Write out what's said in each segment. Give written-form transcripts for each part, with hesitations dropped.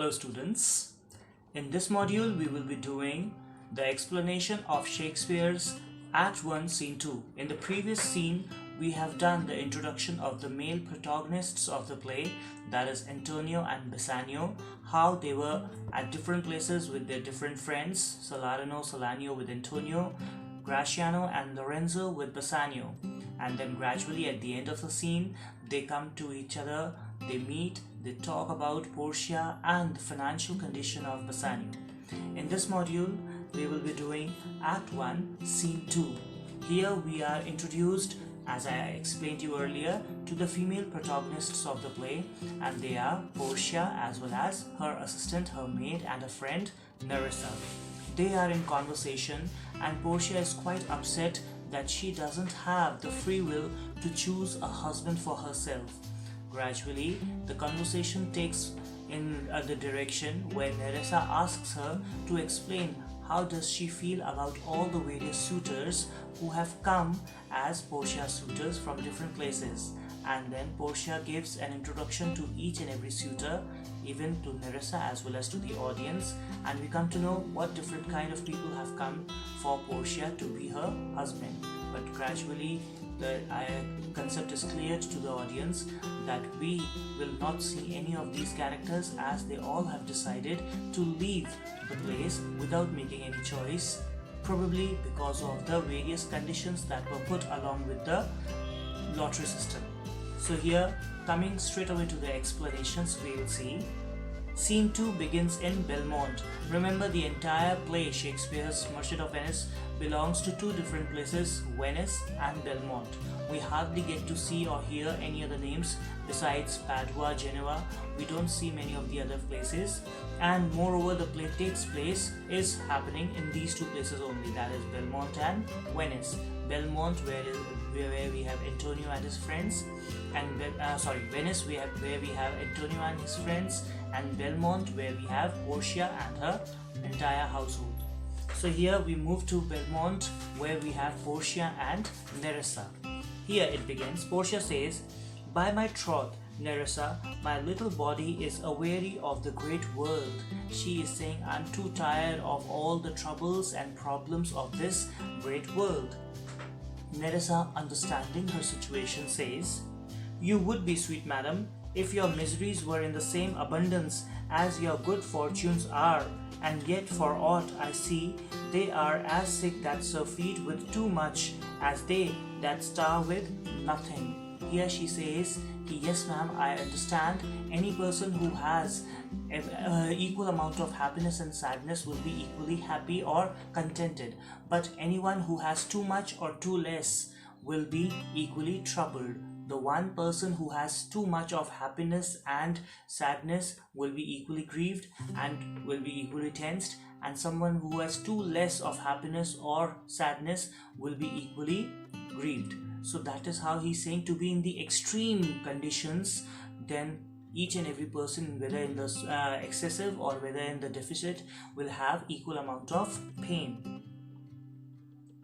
Hello students, in this module we will be doing the explanation of Shakespeare's Act 1 Scene 2. In the previous scene we have done the introduction of the male protagonists of the play, that is Antonio and Bassanio, how they were at different places with their different friends, Salarino with Antonio, Graciano and Lorenzo with Bassanio, and then gradually at the end of the scene they come to each other, they meet, they talk about Portia and the financial condition of Bassanio. In this module we will be doing Act 1 Scene 2. Here we are introduced, as I explained to you earlier, to the female protagonists of the play, and they are Portia as well as her assistant, her maid and a friend Nerissa. They are in conversation and Portia is quite upset that she doesn't have the free will to choose a husband for herself. Gradually, the conversation takes in the direction where Nerissa asks her to explain how does she feel about all the various suitors who have come as Portia's suitors from different places. And then Portia gives an introduction to each and every suitor, even to Nerissa as well as to the audience, and we come to know what different kind of people have come for Portia to be her husband. But gradually the concept is cleared to the audience that we will not see any of these characters, as they all have decided to leave the place without making any choice, probably because of the various conditions that were put along with the lottery system. So here, coming straight away to the explanations, we will see Scene 2 begins in Belmont. Remember, the entire play, Shakespeare's Merchant of Venice, belongs to two different places, Venice and Belmont. We hardly get to see or hear any other names besides Padua, Genoa. We don't see many of the other places, and moreover the play takes place is happening in these two places only, that is Belmont and Venice. Belmont where we have Antonio and his friends, and Venice where we have Antonio and his friends, and Belmont where we have Portia and her entire household. So here we move to Belmont where we have Portia and Nerissa. Here it begins. Portia says, "By my troth, Nerissa, my little body is aweary of the great world." She is saying, I'm too tired of all the troubles and problems of this great world. Nerissa, understanding her situation, says, "You would be, sweet madam, if your miseries were in the same abundance as your good fortunes are, and yet for aught I see, they are as sick that surfeit with too much as they that starve with nothing." Here she says, yes ma'am, I understand any person who has equal amount of happiness and sadness will be equally happy or contented, but anyone who has too much or too less will be equally troubled. The one person who has too much of happiness and sadness will be equally grieved and will be equally tensed, and someone who has too less of happiness or sadness will be equally grieved. So that is how he's saying, to be in the extreme conditions, then each and every person, whether in the excessive or whether in the deficit, will have equal amount of pain.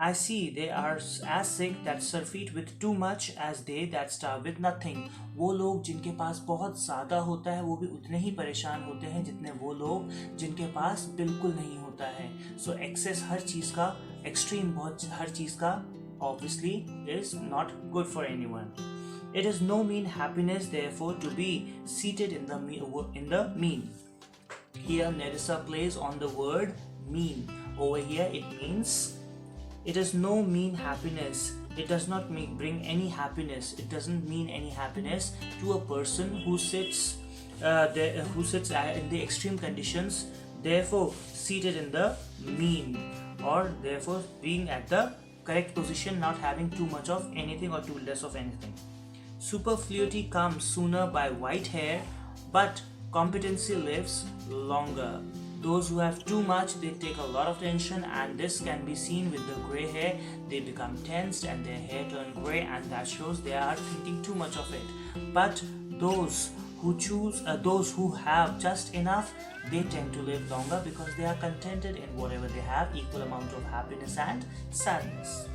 I see they are as sick that surfeit with too much as they that starve with nothing. वो लोग जिनके पास बहुत ज़्यादा होता है वो भी उतने ही परेशान होते हैं जितने वो लोग जिनके पास बिल्कुल नहीं होता है. So excess हर चीज़ का, extreme बहुत हर चीज़ का obviously is not good for anyone. It is no mean happiness therefore to be seated in the mean. Here Nerissa plays on the word mean. Over here it means it is no mean happiness. It does not bring any happiness. It doesn't mean any happiness to a person who sits in the extreme conditions, therefore seated in the mean, or therefore being at the correct position, not having too much of anything or too less of anything. Superfluity comes sooner by white hair, but competency lives longer. Those who have too much, they take a lot of tension, and this can be seen with the grey hair. They become tensed and their hair turn grey, and that shows they are thinking too much of it. But those who have just enough, they tend to live longer because they are contented in whatever they have, equal amount of happiness and sadness.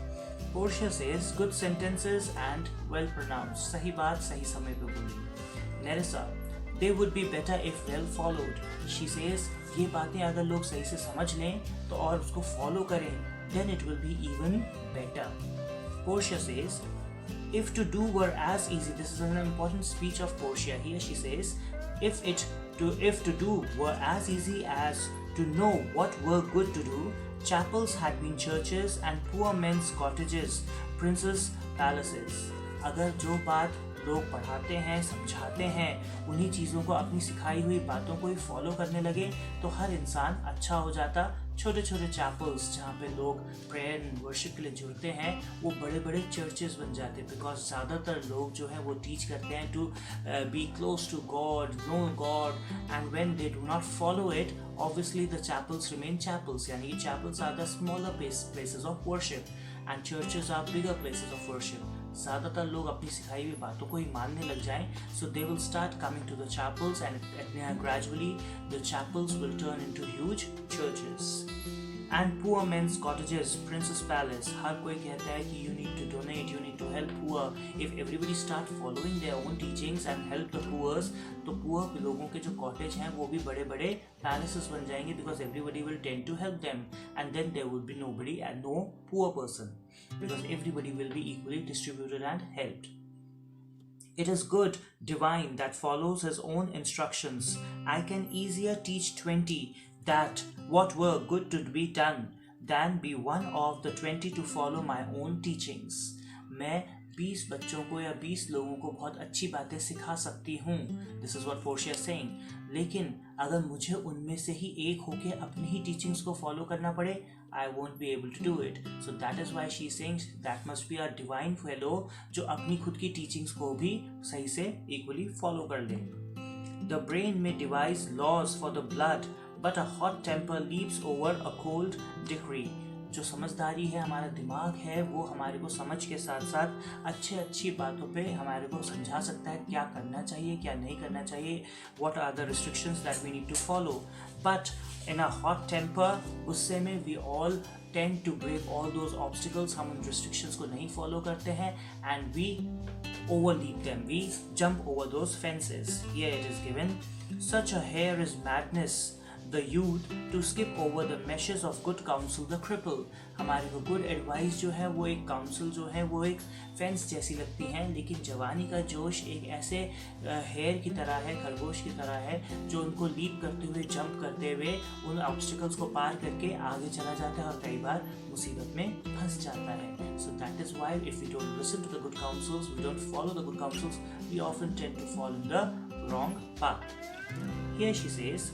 Portia says, good sentences and well pronounced. Sahi baat sahi samay pe boli. Nerissa, they would be better if well followed. She says, ये बातें अगर लोग सही से समझ लें तो और उसको follow करें, then it will be even better. Portia says, if to do were as easy, this is an important speech of Portia. Here she says, if to do were as easy as to know what were good to do, chapels had been churches and poor men's cottages, princes' palaces. अगर जो बात लोग पढ़ाते हैं, समझाते हैं, उन्हीं चीज़ों को, अपनी सिखाई हुई बातों को ही फॉलो करने लगे तो हर इंसान अच्छा हो जाता. छोटे छोटे चैपल्स जहाँ पे लोग प्रेयर एंड वर्शिप के लिए जुड़ते हैं वो बड़े बड़े चर्चेस बन जाते हैं, बिकॉज ज़्यादातर लोग जो हैं वो टीच करते हैं to be close to God, no God, and when they do not follow it, obviously the chapels remain chapels. यानी कि chapels are the smaller places of worship and churches are bigger places of worship. ज़्यादातर लोग अपनी सिखाई हुई बातों को ही मानने लग जाएं, so they will start coming to the chapels and gradually the chapels will turn into huge churches. And poor men's cottages, prince's palace. हर कोई कहता है कि you need to donate, you need to help poor. If everybody start following their own teachings and help the poor, तो poor लोगों के जो cottage हैं वो भी बड़े बड़े palaces बन जाएंगे, because everybody will tend to help them, and then there will be nobody and no poor person, because everybody will be equally distributed and helped. It is good, divine, that follows his own instructions. I can easier teach 20 that what were good to be done than be one of the 20 to follow my own teachings. मैं 20 बच्चों को या 20 लोगों को बहुत अच्छी बातें सिखा सकती हूँ. This is what Portia is saying. लेकिन अगर मुझे उनमें से ही एक होके अपनी ही टीचिंग्स को फॉलो करना पड़े, I won't be able to do it. So that is why she is saying that must be a divine fellow जो अपनी खुद की टीचिंग्स को भी सही से equally follow कर ले. The brain may devise laws for the blood, but a hot temper leaps over a cold decree. जो समझदारी है, हमारा दिमाग है, वो हमारे को समझ के साथ साथ अच्छी बातों पे हमारे को समझा सकता है क्या करना चाहिए, क्या नहीं करना चाहिए, what are the restrictions that we need to follow. But in a hot temper, गुस्से में we all tend to break all those obstacles. हम उन restrictions को नहीं follow करते हैं and we overleap them, we jump over those fences. Here it is given, such a hare is madness, the youth to skip over the meshes of good counsel the cripple. हमारे को good advice जो है वो एक counsel जो है वो एक फेंस जैसी लगती है, लेकिन जवानी का जोश एक ऐसे हेयर की तरह है, खरगोश की तरह है, जो उनको लीप करते हुए, जंप करते हुए उन ऑब्स्टिकल्स को पार करके आगे चला जाता है और कई बार मुसीबत में फंस जाता है. So that is why if we don't listen to the good counsels, we don't follow the good counsels, we often tend to fall in the wrong path. Here she says,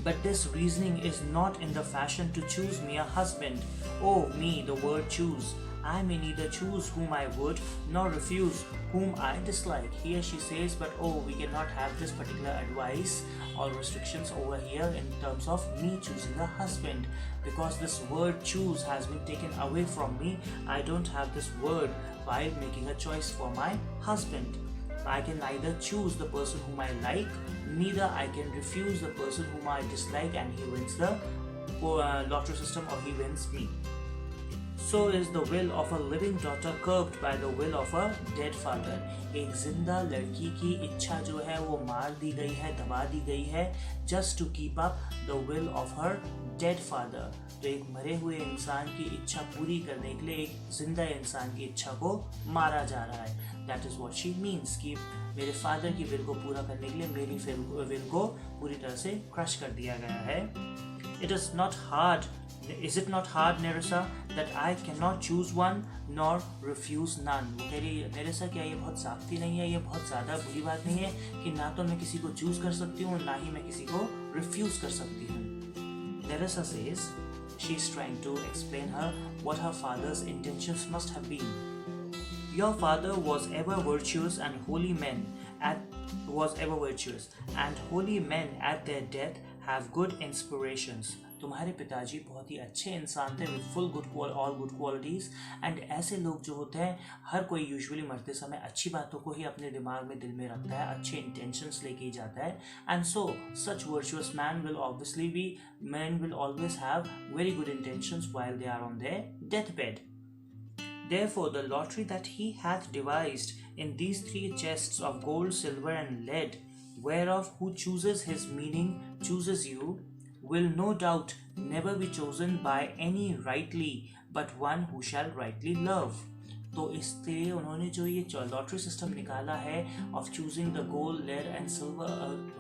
but this reasoning is not in the fashion to choose me a husband. Oh me, the word choose. I may neither choose whom I would, nor refuse whom I dislike. Here she says, but oh, we cannot have this particular advice or restrictions over here in terms of me choosing a husband, because this word choose has been taken away from me. I don't have this word while making a choice for my husband. I can neither choose the person whom I like, neither I can refuse the person whom I dislike and he wins the lottery system or he wins me. So is the will of a living daughter curbed by the will of a dead father. एक जिंदा लड़की की इच्छा जो है वो मार दी गई है, दबा दी गई है, just to keep up the will of her dead father. तो एक मरे हुए इंसान की इच्छा पूरी करने के लिए एक जिंदा इंसान की इच्छा को मारा जा रहा है. That is what she means कि मेरे फादर की विल को पूरा करने के लिए मेरी विल को पूरी तरह से क्रश कर दिया गया है. It is not hard. Is it not hard, Nerissa, that I cannot choose one nor refuse none? वो कह रही है, नेरेसा क्या ये बहुत साख्ती नहीं है, ये बहुत ज़्यादा बुरी बात नहीं है कि ना तो मैं किसी को चूज कर सकती हूँ ना ही मैं किसी को रिफ्यूज कर सकती हूँ. Nerissa says she's trying to explain her what her father's intentions must have been. Your father was ever virtuous and holy men at their death have good inspirations. तुम्हारे पिताजी बहुत ही अच्छे इंसान थे with full good all good qualities, and ऐसे लोग जो होते हैं हर कोई यूजुअली मरते समय अच्छी बातों को ही अपने दिमाग में दिल में रखता है, अच्छे इंटेंशंस लेके ही जाता है, and so such virtuous men will always have very good intentions while they are on their deathbed. Therefore the lottery that he hath devised in these 3 chests of gold, silver, and lead, whereof who chooses his meaning chooses you, will no doubt never be chosen by any rightly, but one who shall rightly love. तो इससे उन्होंने जो ये lottery system निकाला है of choosing the gold lead and silver,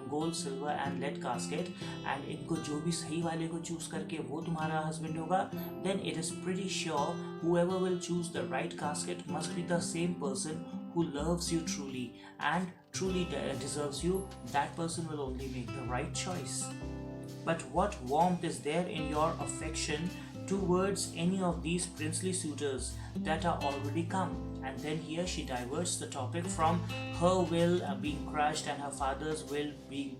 gold silver and lead casket, and इनको जो भी सही वाले को चूज करके वो तुम्हारा हस्बैंड होगा, then it is pretty sure whoever will choose the right casket must be the same person who loves you truly and truly deserves you. That person will only make the right choice. But what warmth is there in your affection towards any of these princely suitors that are already come? And then here she diverts the topic from her will being crushed and her father's will being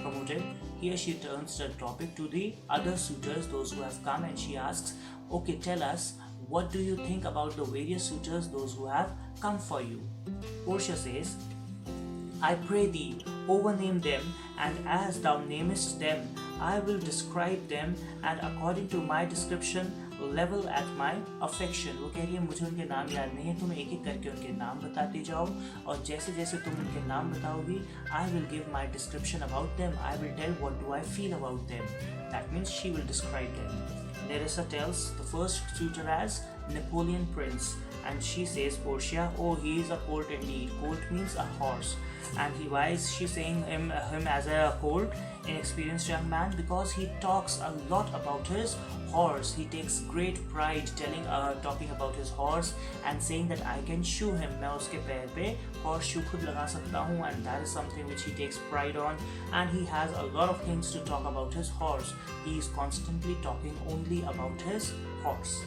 promoted. Here she turns the topic to the other suitors, those who have come, and she asks, okay, tell us, what do you think about the various suitors, those who have come for you? Portia says, I pray thee, overname them, and as thou namest them, I will describe them, and according to my description, level at my affection. वो कह रही है मुझे उनके नाम याद नहीं है, तुम एक एक करके उनके नाम बताते जाओ, और जैसे जैसे तुम उनके नाम बताओगी, I will give my description about them. I will tell what do I feel about them. That means she will describe them. Nerissa tells the first suitor as Napoleon Prince, and she says, Portia, oh, he is a colt indeed. Colt means a horse. And why is she saying him as a colt, inexperienced young man? Because he talks a lot about his horse. He takes great pride talking about his horse and saying that I can shoe him. मैं उसके पैर पे horseshoe खुद लगा सकता हूँ, and that is something which he takes pride on. And he has a lot of things to talk about his horse. He is constantly talking only about his horse.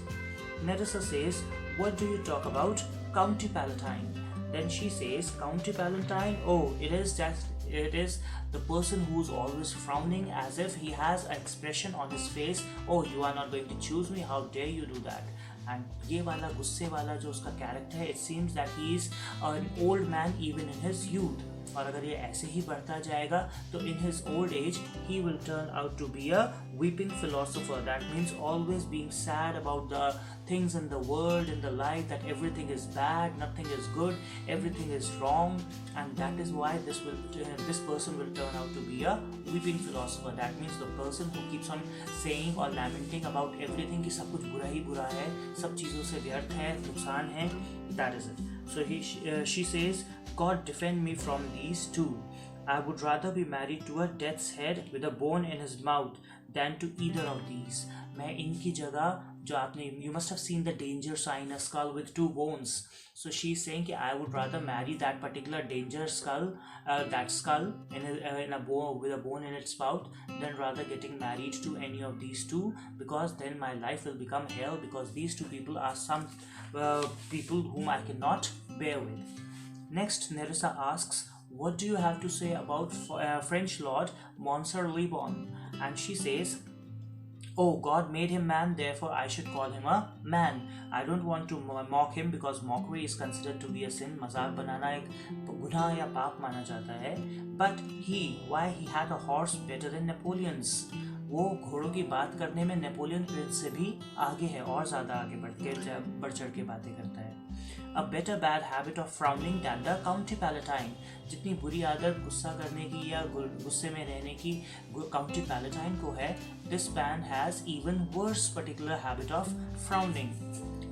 Nerissa says, what do you talk about? County Palatine. Then she says, County Palatine, oh, it is the person who's always frowning as if he has an expression on his face, oh, you are not going to choose me, how dare you do that. And ये वाला गुस्से वाला जो उसका character है, it seems that he is an old man even in his youth. और अगर ये ऐसे ही बढ़ता जाएगा तो in his old age he will turn out to be a weeping philosopher. That means always being sad about the things in the world, in the life, that everything is bad, nothing is good, everything is wrong, and that is why this person will turn out to be a weeping philosopher. That means the person who keeps on saying or lamenting about everything कि सब कुछ बुरा ही बुरा है, सब चीज़ों से व्यर्थ है, नुकसान है. That is it. So she says, God defend me from these two. I would rather be married to a death's head with a bone in his mouth than to either of these. मैं इनकी जगह जो आपने, you must have seen the danger sign, a skull with 2 bones. So she's saying कि I would rather marry that particular danger skull, that skull in a bone with a bone in its mouth, than rather getting married to any of these two, because then my life will become hell, because these two people are some people whom I cannot bear with. Next, Nerissa asks, what do you have to say about French Lord Monsieur Lebon? And she says, oh, God made him man, therefore I should call him a man. I don't want to mock him because mockery is considered to be a sin. मजाक बनाना एक गुनाह या पाप माना जाता है. But why he had a horse better than Napoleon's? वो घोड़ों की बात करने में नेपोलियन प्रिंस से भी आगे है, और ज़्यादा आगे बढ़ चढ़ के बातें करता है. A better bad habit of frowning than the County Palatine. जितनी बुरी आदत गुस्सा करने की या गुस्से में रहने की County Palatine को है, this man has even worse particular habit of frowning.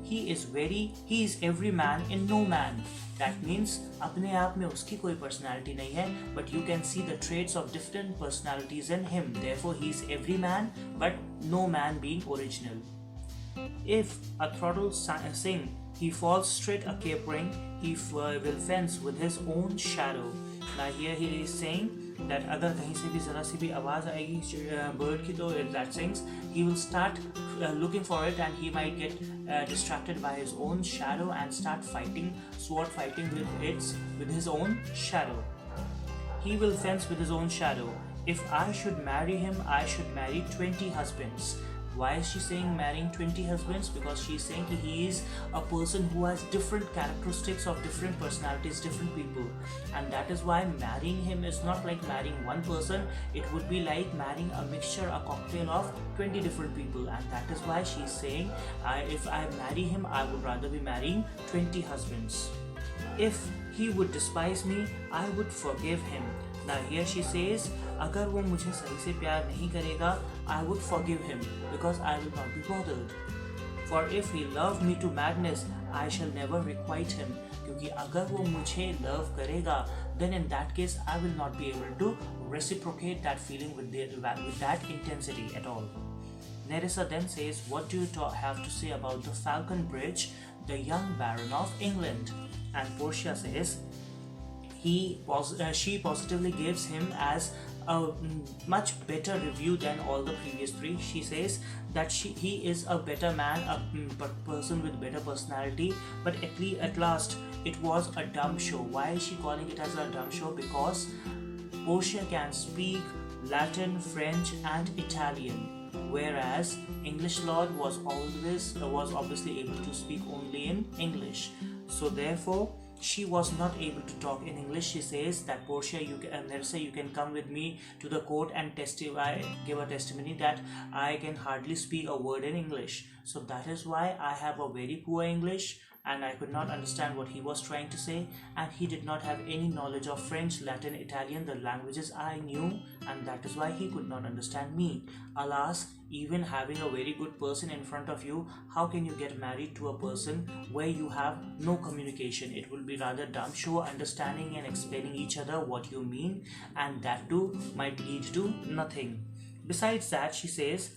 He is every man in no man. That means अपने आप में उसकी कोई personality नहीं है, but you can see the traits of different personalities in him. Therefore, he is every man, but no man being original. If a throttle sing, he falls straight a capering, he will fence with his own shadow. Now here he is saying that अगर कहीं से भी ज़रा सी भी आवाज़ आएगी bird की, तो that sings, he will start looking for it, and he might get distracted by his own shadow and start sword fighting with his own shadow. He will fence with his own shadow. If I should marry him, I should marry 20 husbands. Why is she saying marrying 20 husbands? Because she is saying he is a person who has different characteristics of different personalities, different people. And that is why marrying him is not like marrying one person. It would be like marrying a mixture, a cocktail of 20 different people. And that is why she is saying, if I marry him, I would rather be marrying 20 husbands. If he would despise me, I would forgive him. Now here she says, अगर वो मुझे सही से प्यार नहीं करेगा, I would forgive him because I will not be bothered. For if he loved me to madness, I shall never requite him. क्योंकि अगर वो मुझे love करेगा, then in that case I will not be able to reciprocate that feeling with that intensity at all. Nerissa then says, what do you have to say about the Falcon Bridge, the young Baron of England? And Portia says, she positively gives him as a much better review than all the previous three. She says that he is a better man, a person with better personality, but at last it was a dumb show. Why is she calling it as a dumb show? Because Portia can speak Latin, French and Italian, whereas English Lord was obviously able to speak only in English. So therefore she was not able to talk in English. She says that Portia, Nerissa, you can come with me to the court and testify, give a testimony that I can hardly speak a word in English. So that is why I have a very poor English and I could not understand what he was trying to say, and he did not have any knowledge of French, Latin, Italian, the languages I knew, and that is why he could not understand me. Alas, even having a very good person in front of you, how can you get married to a person where you have no communication? It will be rather dumb show, understanding and explaining each other what you mean, and that too might lead to nothing. Besides that, she says,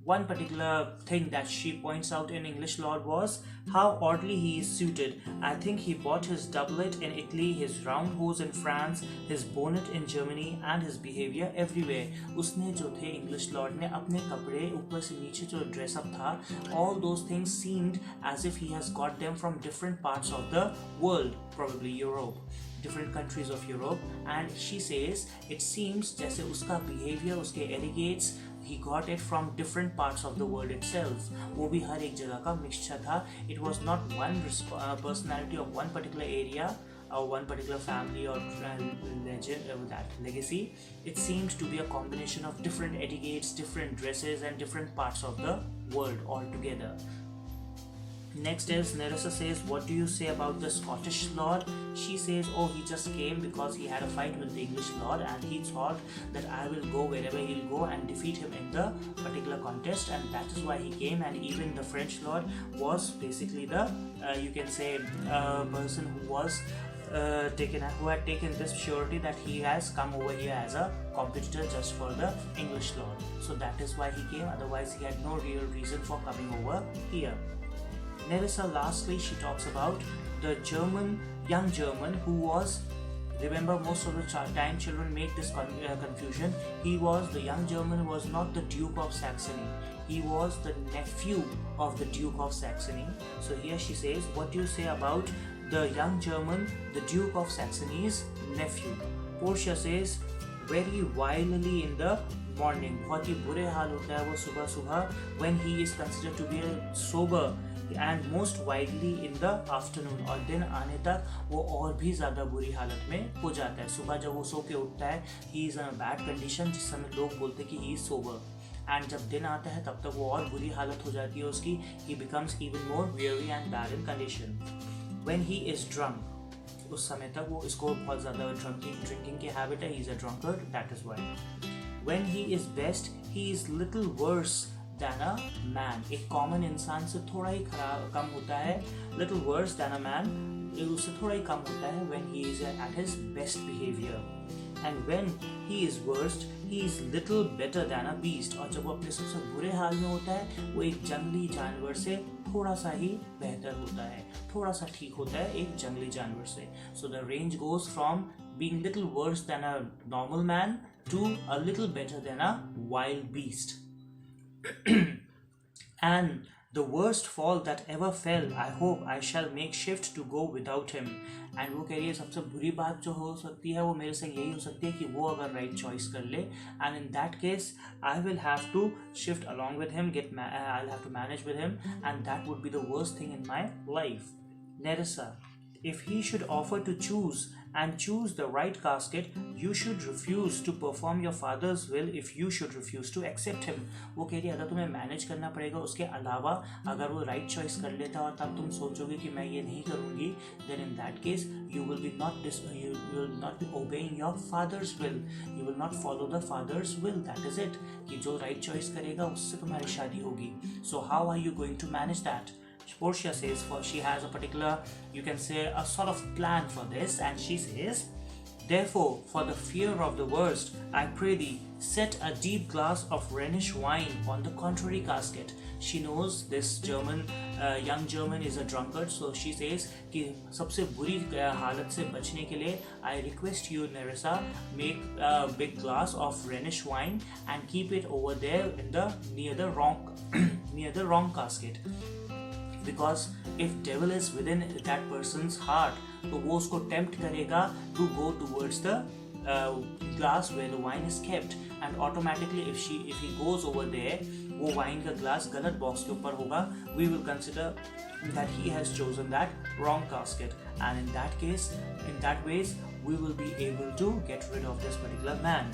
one particular thing that she points out in English Lord was how oddly he is suited. I think he bought his doublet in Italy, his round hose in France, his bonnet in Germany, and his behavior everywhere. उसने जो थे English Lord ने अपने कपड़े ऊपर से नीचे जो dress up था, all those things seemed as if he has got them from different parts of the world, probably Europe, different countries of Europe. And she says it seems जैसे उसका behavior, उसके elegance, he got it from different parts of the world itself. वो भी हर एक जगह का mixture था. It was not one personality of one particular area or one particular family or that legacy. It seemed to be a combination of different etiquettes, different dresses and different parts of the world altogether. Next is Nerissa says, what do you say about the Scottish Lord? She says, oh, he just came because he had a fight with the English Lord and he thought that I will go wherever he'll go and defeat him in the particular contest, and that is why he came. And even the French Lord was basically the you can say person who was who had taken this surety that he has come over here as a competitor just for the English Lord. So that is why he came, otherwise he had no real reason for coming over here. Nerissa lastly, she talks about the young German who was, remember most of the time children make this confusion, the young German was not the Duke of Saxony, he was the nephew of the Duke of Saxony. So here she says, what do you say about the young German, the Duke of Saxony's nephew? Portia says, very wildly in the morning, बहुत ही बुरे हाल होता है वो सुबह सुबह, when he is considered to be sober, and most widely in the afternoon, और दिन आने तक वो और भी ज़्यादा बुरी हालत में हो जाता है. सुबह जब वो सो के उठता है, he is in a bad condition, जिस समय लोग बोलते हैं कि he is sober, and जब दिन आता है तब तक वो और बुरी हालत हो जाती है उसकी. He becomes even more weary and bad in condition. When he is drunk, उस समय तक वो इसको बहुत ज़्यादा drinking की habit है, he is a drunkard, that is why. When he is best, he is little worse than a man. एक common इंसान से थोड़ा ही कम होता है, little worse than a man, उससे थोड़ा ही कम होता है when he is at his best behavior. And when he is worst, he is little better than a beast. और जब वो अपने सबसे बुरे हाल में होता है, वो एक जंगली जानवर से थोड़ा सा ही बेहतर होता है, थोड़ा सा ठीक होता है एक जंगली जानवर से. So the range goes from being little worse than a normal man to a little better than a wild beast. And the worst fall that ever fell, I hope I shall make shift to go without him. And वो कह रही है सबसे बुरी बात जो हो सकती है वो मेरे से यही हो सकती है कि वो अगर right choice कर ले, and in that case I will have to shift along with him, I'll have to manage with him, and that would be the worst thing in my life. Nerissa, If he should offer to choose and choose the right casket, you should refuse to perform your father's will if you should refuse to accept him. वो कह रही है अगर तुम्हें manage करना पड़ेगा उसके अलावा अगर वो राइट चॉइस कर लेता और तब तुम सोचोगे कि मैं ये नहीं करूँगी, then in that case you will not be obeying your father's will. You will not follow the father's will. That is it. कि जो राइट चॉइस करेगा उससे तुम्हारी शादी होगी. So how are you going to manage that? Portia says she has a particular, you can say, a sort of plan for this, and she says, therefore, for the fear of the worst, I pray thee, set a deep glass of Rhenish wine on the contrary casket. She knows this young German is a drunkard, so she says कि सबसे बुरी हालत से बचने के लिए I request you, Nerissa, make a big glass of Rhenish wine and keep it over there near the wrong casket. Because if devil is within that person's heart, तो वो उसको tempt करेगा to go towards the glass where the wine is kept, and automatically if he goes over there, वो wine का glass गलत box के ऊपर होगा, we will consider that he has chosen that wrong casket, and in that case, in that ways, we will be able to get rid of this particular man.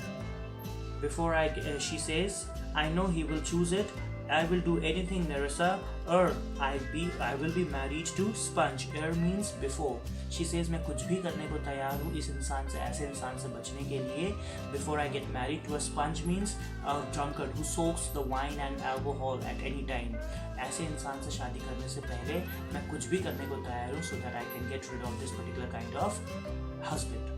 She says, I know he will choose it. I will do anything, Nerissa, I will be married to Sponge. Means before. She says मैं कुछ भी करने को तैयार हूँ इस इंसान से, ऐसे इंसान से बचने के लिए. Before I get married to a sponge means a drunkard who soaks the wine and alcohol at any time. ऐसे इंसान से शादी करने से पहले मैं कुछ भी करने को तैयार हूँ so that I can get rid of this particular kind of husband.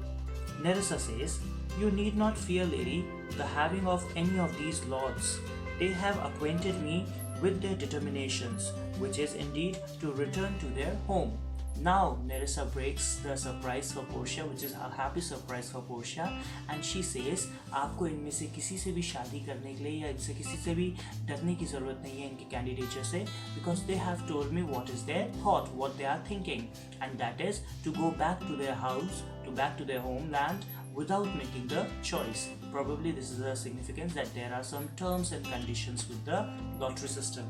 Nerissa says, you need not fear, lady, the having of any of these lords. They have acquainted me with their determinations, which is indeed to return to their home. Now Nerissa breaks the surprise for Portia, which is a happy surprise for Portia, and she says, आपको इनमें से किसी से भी शादी करने के लिए या इनसे किसी से भी डरने की ज़रूरत नहीं है इनके कैंडिडेचर से, because they have told me what is their thought, what they are thinking, and that is to go back to their house, back to their homeland without making the choice. Probably this is a significance that there are some terms and conditions with the lottery system.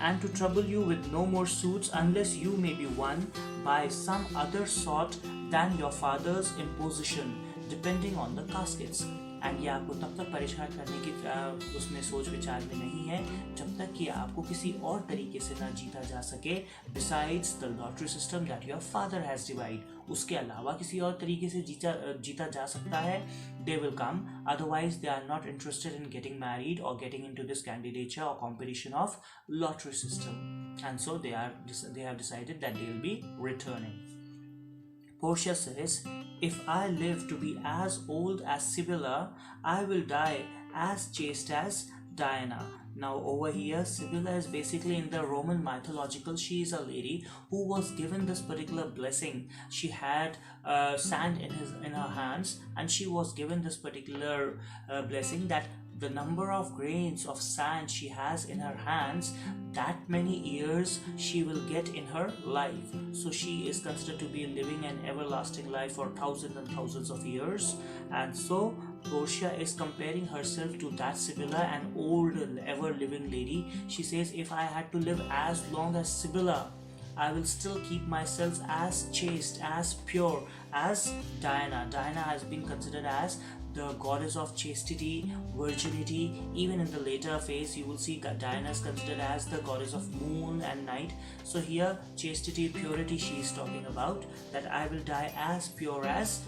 And to trouble you with no more suits unless you may be won by some other sort than your father's imposition, depending on the caskets. And ये आपको तब तक परेशान करने की उसमें सोच विचार में नहीं है जब तक कि आपको किसी और तरीके से ना जीता जा सके besides the lottery system that your father has divided. उसके अलावा किसी और तरीके से जीता जा सकता है. They will come, otherwise they are not interested in getting married or getting into this candidature or competition of lottery system, and so they have decided that they will be returning. Portia says, if I live to be as old as Sibylla, I will die as chaste as Diana. Now over here, Sibylla is basically in the Roman mythological, she is a lady who was given this particular blessing. She had sand in her hands, and she was given this particular blessing that the number of grains of sand she has in her hands, that many years she will get in her life. So she is considered to be living an everlasting life for thousands and thousands of years. And so Portia is comparing herself to that Sibylla, an old ever living lady. She says, if I had to live as long as Sibylla, I will still keep myself as chaste, as pure as Diana. Diana has been considered as the goddess of chastity, virginity. Even in the later phase, you will see Diana is considered as the goddess of moon and night. So here, chastity, purity, she is talking about, that I will die as pure as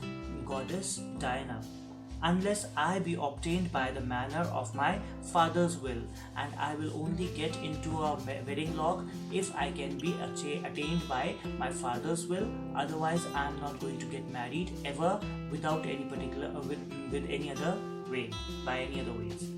goddess Diana, unless I be obtained by the manner of my father's will, and I will only get into a wedding log if I can be attained by my father's will. Otherwise, I am not going to get married ever without any particular with any other way, by any other ways.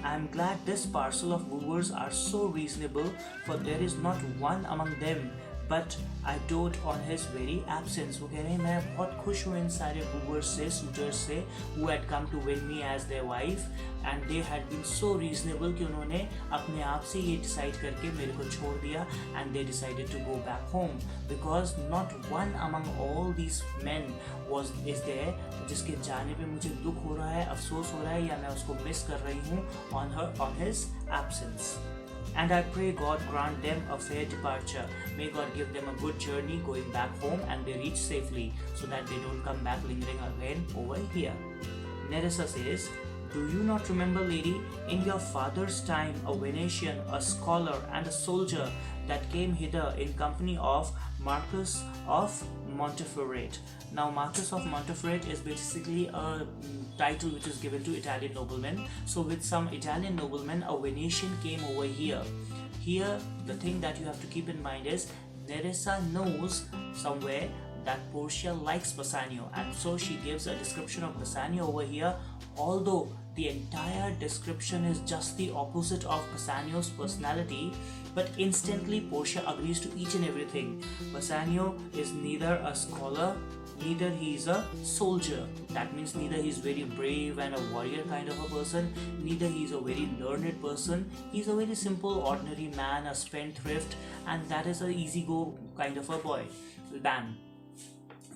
I am glad this parcel of wooers are so reasonable, for there is not one among them but I dote on his very absence. वो कह रहे हैं मैं बहुत खुश हूँ इन सारे wooers से, suitors से, who had come to win me as their wife, and they had been so reasonable कि उन्होंने अपने आप से ये decide करके मेरे को छोड़ दिया, and they decided to go back home, because not one among all these men is there जिसके जाने पे मुझे दुख हो रहा है, अफसोस हो रहा है, या मैं उसको मिस कर रही हूँ on his absence. and I pray God grant them a fair departure. May God give them a good journey going back home and they reach safely so that they don't come back lingering again over here. Nerissa says, do you not remember, lady, in your father's time a Venetian, a scholar and a soldier that came hither in company of Marquis of Monteferrate. Now Marquis of Monteferrate is basically a title which is given to Italian noblemen. So with some Italian noblemen, a Venetian came over here. Here the thing that you have to keep in mind is Nerissa knows somewhere that Portia likes Bassanio, and so she gives a description of Bassanio over here, although the entire description is just the opposite of Bassanio's personality, but instantly Portia agrees to each and everything. Bassanio is neither a scholar, neither he is a soldier. That means neither he is very brave and a warrior kind of a person, neither he is a very learned person. He is a very simple ordinary man, a spendthrift, and that is a easy go kind of a man.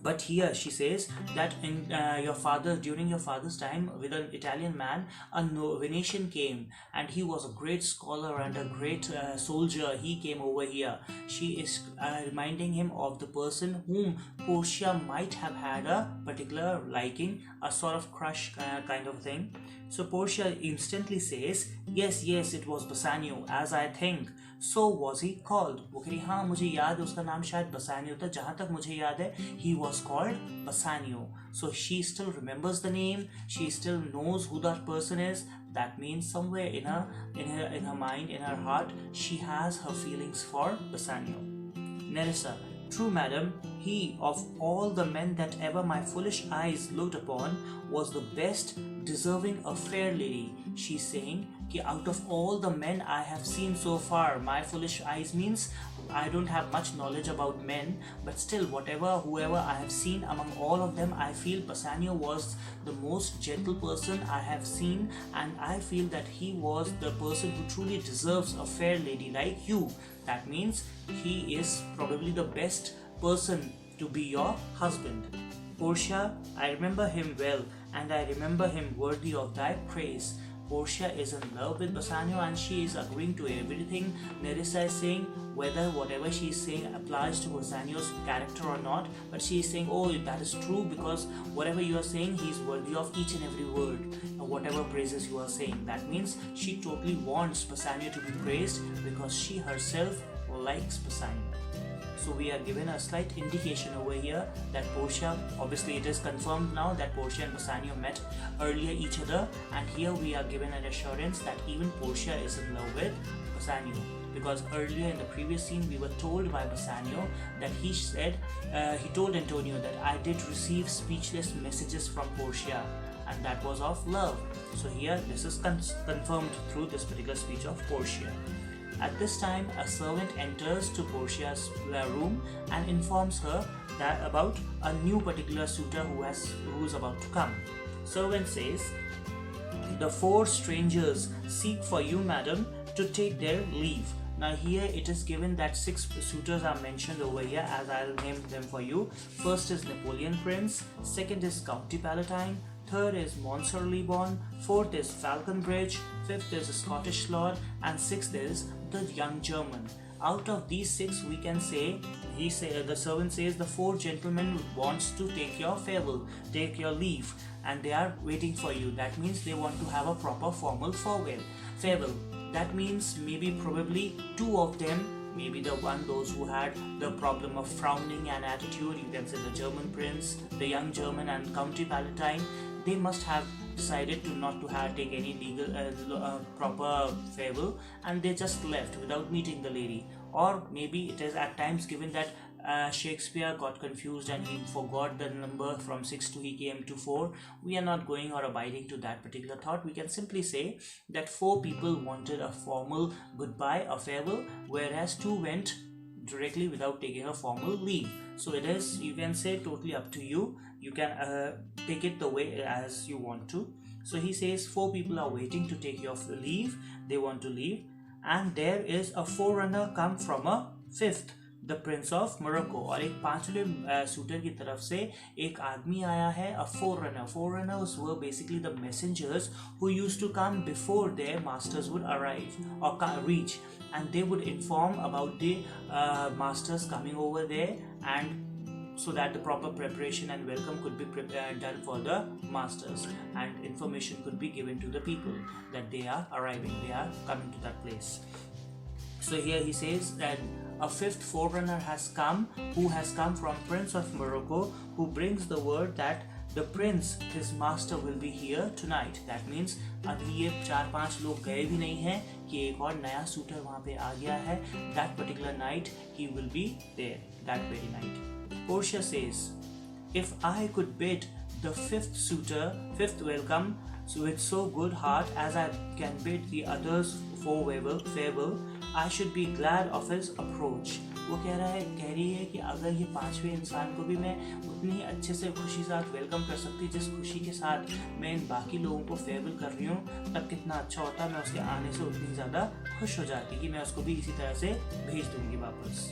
But here she says that in during your father's time, with an Italian man, a Venetian came, and he was a great scholar and a great soldier. He came over here. She is reminding him of the person whom Portia might have had a particular liking, a sort of crush kind of thing. So Portia instantly says, yes, it was Bassanio, as I think. So was he called? वो कह रही हाँ मुझे याद है उसका नाम शायद बसानियो था, जहाँ तक मुझे याद है he was called Bassanio. So she still remembers the name, she still knows who that person is. That means somewhere in her mind, in her heart, she has her feelings for Bassanio. Nerissa, true madam, he of all the men that ever my foolish eyes looked upon was the best, deserving a fair lady. She's saying कि out of all the men I have seen so far, my foolish eyes means I don't have much knowledge about men, but still whoever I have seen among all of them, I feel Bassanio was the most gentle person I have seen, and I feel that he was the person who truly deserves a fair lady like you. That means he is probably the best person to be your husband. Portia, I remember him well, and I remember him worthy of thy praise. Portia is in love with Bassanio and she is agreeing to everything Nerissa is saying, whether whatever she is saying applies to Bassanio's character or not, but she is saying, oh, that is true, because whatever you are saying, he is worthy of each and every word, whatever praises you are saying. That means she totally wants Bassanio to be praised because she herself likes Bassanio. So we are given a slight indication over here that Portia, obviously it is confirmed now that Portia and Bassanio met earlier each other, and here we are given an assurance that even Portia is in love with Bassanio, because earlier in the previous scene we were told by Bassanio that he told Antonio that I did receive speechless messages from Portia, and that was of love. So here this is confirmed through this particular speech of Portia. At this time, a servant enters to Portia's room and informs her that about a new particular suitor who is about to come. Servant says, the 4 strangers seek for you, madam, to take their leave. Now here it is given that 6 suitors are mentioned over here, as I'll name them for you. First is Napoleon Prince, second is County Palatine, third is Monsieur Leborn, fourth is Falconbridge, fifth is Scottish Lord, and sixth is the young German. Out of these 6 we can say, the servant says the 4 gentlemen wants to take your farewell, take your leave, and they are waiting for you. That means they want to have a proper formal farewell. That means maybe probably 2 of them, maybe those who had the problem of frowning and attitude, you can say the German prince, the young German, and County Palatine, they must have decided not to take any legal proper farewell, and they just left without meeting the lady. Or maybe it is at times given that Shakespeare got confused and he forgot the number from 6 to he came to 4. We are not going or abiding to that particular thought. We can simply say that 4 people wanted a formal goodbye, a farewell, whereas 2 went directly without taking a formal leave. So it is, you can say, totally up to you. You can take it the way as you want to. So he says 4 people are waiting to take your leave. They want to leave, and there is a forerunner come from a 5th. The Prince of Morocco. और एक पांचवें sweater की तरफ से एक आदमी आया है, a forerunner. Forerunners were basically the messengers who used to come before their masters would arrive और reach, and they would inform about the masters coming over there, and so that the proper preparation and welcome could be done for the masters, and information could be given to the people that they are arriving, they are coming to that place. So here he says that a fifth forerunner has come, who has come from Prince of Morocco, who brings the word that the prince, his master, will be here tonight. That means अभी ये 4-5 लोग गए भी नहीं हैं कि एक और नया सूटर वहाँ पे आ गया है. That particular night he will be there, that very night. Portia says, if I could bid the fifth welcome with so good heart as I can bid the others farewell, I should be glad of his approach. वो कह रही है कि अगर ये पांचवें इंसान को भी मैं उतनी ही अच्छे से खुशी साथ वेलकम कर सकती जिस खुशी के साथ मैं इन बाकी लोगों को फेयरवेल कर रही हूँ, तब कितना अच्छा होता. मैं उसके आने से उतनी ज़्यादा खुश हो जाती कि मैं उसको भी इसी तरह से भेज दूँगी वापस.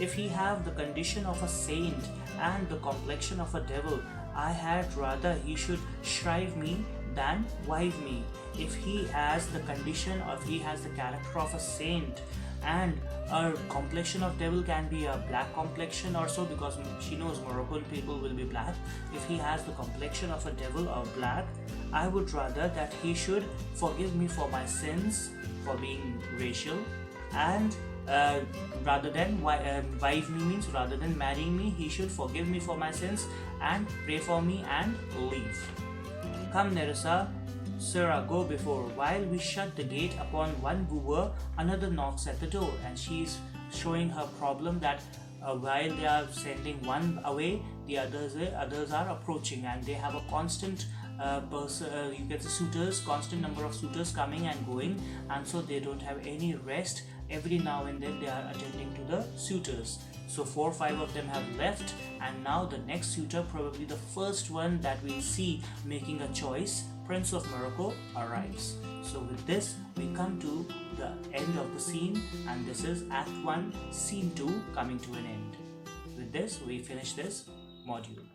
If he have the condition of a saint and the complexion of a devil, I had rather he should shrive me than wive me. If he has the condition of, he has the character of a saint, and a complexion of devil can be a black complexion also, because she knows Moroccan people will be black. If he has the complexion of a devil or black, I would rather that he should forgive me for my sins, for being racial, and rather than wife me means rather than marrying me, he should forgive me for my sins and pray for me and leave. Come, Nerissa, Sarah, go before. While we shut the gate upon one wooer, another knocks at the door, and she is showing her problem that while they are sending one away, the others are approaching, and they have a constant you get the suitors, constant number of suitors coming and going, and so they don't have any rest. Every now and then they are attending to the suitors. So 4 or 5 of them have left, and now the next suitor, probably the first one that we'll see making a choice, Prince of Morocco, arrives. So with this we come to the end of the scene, and this is Act 1 Scene 2 coming to an end. With this we finish this module.